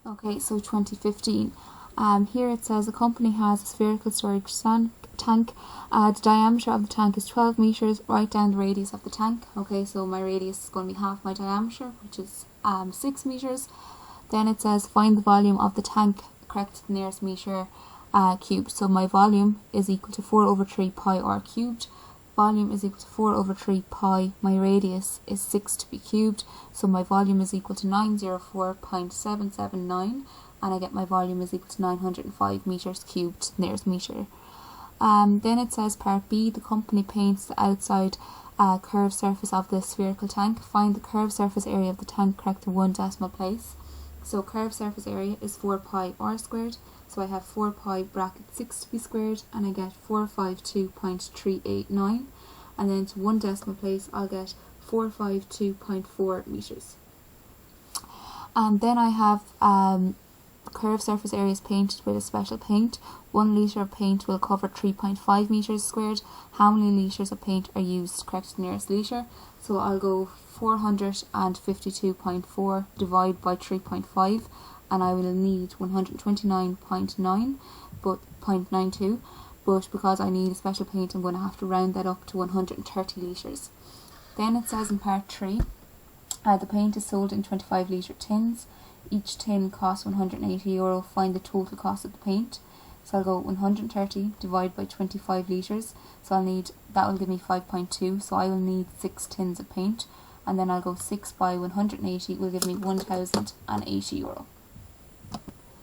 Okay, so 2015. Here it says a company has a spherical storage tank. The diameter of the tank is 12 meters. Write down the radius of the tank. Okay, so my radius is going to be half my diameter, which is 6 meters. Then it says find the volume of the tank, correct to the nearest meter cubed. So my volume is equal to 4 over 3 pi r cubed. Volume is equal to 4 over 3 pi. My radius is 6 to be cubed, so my volume is equal to 904.779, and I get my volume is equal to 905 meters cubed, nearest meter. Then it says part B, the company paints the outside curved surface of the spherical tank. Find the curved surface area of the tank, correct to one decimal place. So curved surface area is 4 pi r squared. So I have 4 pi bracket 6 to be squared, and I get 452.389, and then to one decimal place I'll get 452.4 meters. And then I have curved surface areas painted with a special paint. 1 litre of paint will cover 3.5 meters squared. How many litres of paint are used, correct to the nearest litre? So I'll go 452.4 divided by 3.5, and I will need 129.9, but 0.92, but because I need a special paint I'm going to have to round that up to 130 litres. Then it says in part 3, the paint is sold in 25 litre tins. Each tin costs €180. Find the total cost of the paint. So I'll go 130 divided by 25 litres, so that will give me 5.2, so I will need 6 tins of paint, and then I'll go 6 by 180 will give me €1,080.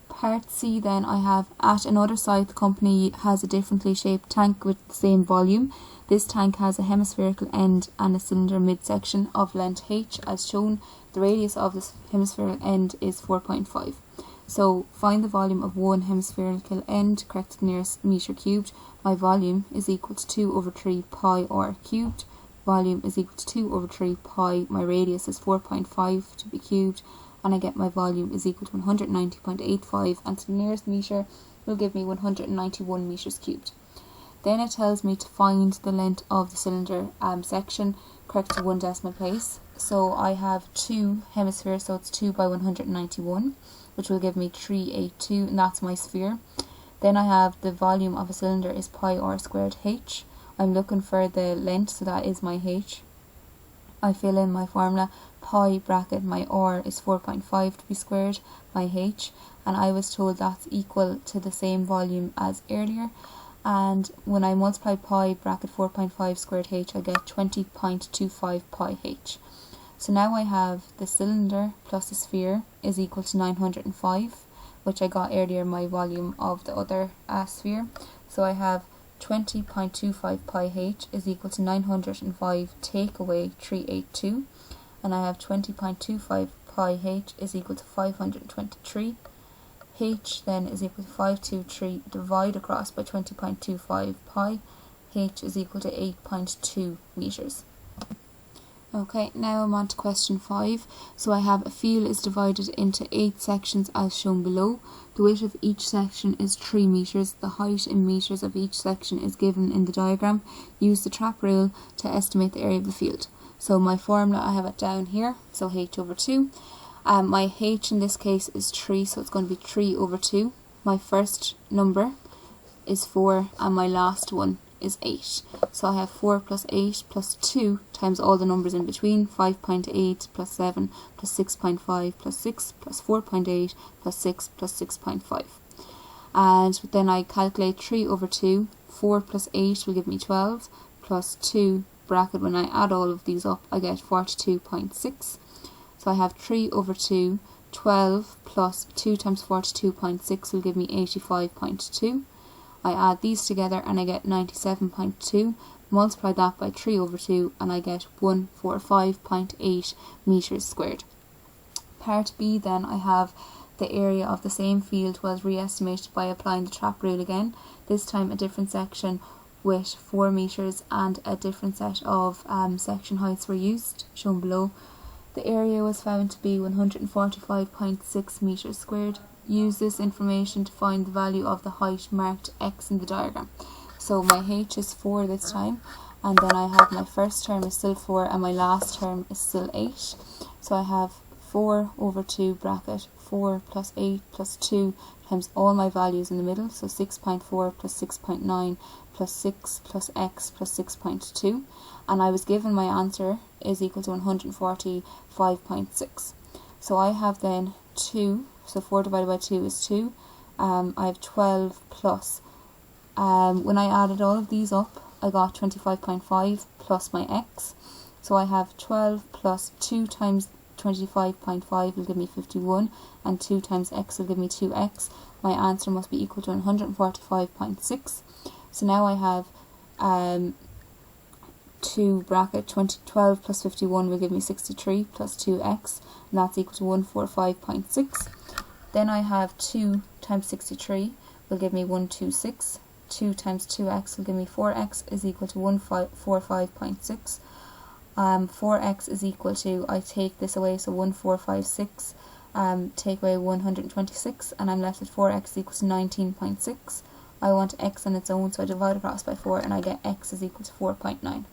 Part C then, I have at another site the company has a differently shaped tank with the same volume. This tank has a hemispherical end and a cylinder midsection of length h as shown. The radius of this hemispherical end is 4.5. So find the volume of one hemispherical end, correct to the nearest meter cubed. My volume is equal to 2 over 3 pi r cubed. Volume is equal to 2 over 3 pi. My radius is 4.5 to be cubed, and I get my volume is equal to 190.85, and to the nearest meter will give me 191 meters cubed. Then it tells me to find the length of the cylinder section, correct to one decimal place. So I have 2 hemispheres, so it's 2 by 191, which will give me 382, and that's my sphere. Then I have the volume of a cylinder is pi r squared h. I'm looking for the length, so that is my h. I fill in my formula. Pi bracket my r is 4.5 to be squared, my h, and I was told that's equal to the same volume as earlier, and when I multiply pi bracket 4.5 squared h I get 20.25 pi h. So now I have the cylinder plus the sphere is equal to 905, which I got earlier my volume of the other sphere. So I have 20.25 pi h is equal to 905 take away 382, and I have 20.25 pi h is equal to 523. H then is equal to 523 divide across by 20.25 pi. H is equal to 8.2 meters. Okay, now I'm on to question 5. So I have a field is divided into 8 sections as shown below. The width of each section is 3 meters. The height in meters of each section is given in the diagram. Use the trap rule to estimate the area of the field. So my formula, I have it down here, so h over 2. My h in this case is 3, so it's going to be 3 over 2. My first number is 4, and my last one is 8. So I have 4 plus 8 plus 2 times all the numbers in between, 5.8 plus 7 plus 6.5 plus 6 plus 4.8 plus 6 plus 6.5. And then I calculate 3 over 2, 4 plus 8 will give me 12, plus 2 bracket, when I add all of these up I get 42.6. So I have 3 over 2, 12 plus 2 times 42.6 will give me 85.2. I add these together and I get 97.2. Multiply that by 3 over 2 and I get 145.8 meters squared. Part B then, I have the area of the same field was re-estimated by applying the trap rule again. This time a different section with 4 meters and a different set of section heights were used, shown below. The area was found to be 145.6 meters squared. Use this information to find the value of the height marked X in the diagram. So my h is 4 this time, and then I have my first term is still 4 and my last term is still 8. So I have 4 over 2 bracket 4 plus 8 plus 2 times all my values in the middle, so 6.4 plus 6.9 plus 6 plus x plus 6.2, and I was given my answer is equal to 145.6. So I have then 2, so 4 divided by 2 is 2. I have 12 plus, when I added all of these up, I got 25.5 plus my x. So I have 12 plus 2 times 25.5 will give me 51, and 2 times x will give me 2x. My answer must be equal to 145.6. So now I have 2 bracket 12 plus 51 will give me 63 plus 2x, and that's equal to 145.6. Then I have 2 times 63 will give me 126. 2 times 2x will give me 4x is equal to 145.6. 4x is equal to, I take this away, so 1456, take away 126, and I'm left with 4x equals to 19.6. I want x on its own, so I divide across by 4 and I get x is equal to 4.9.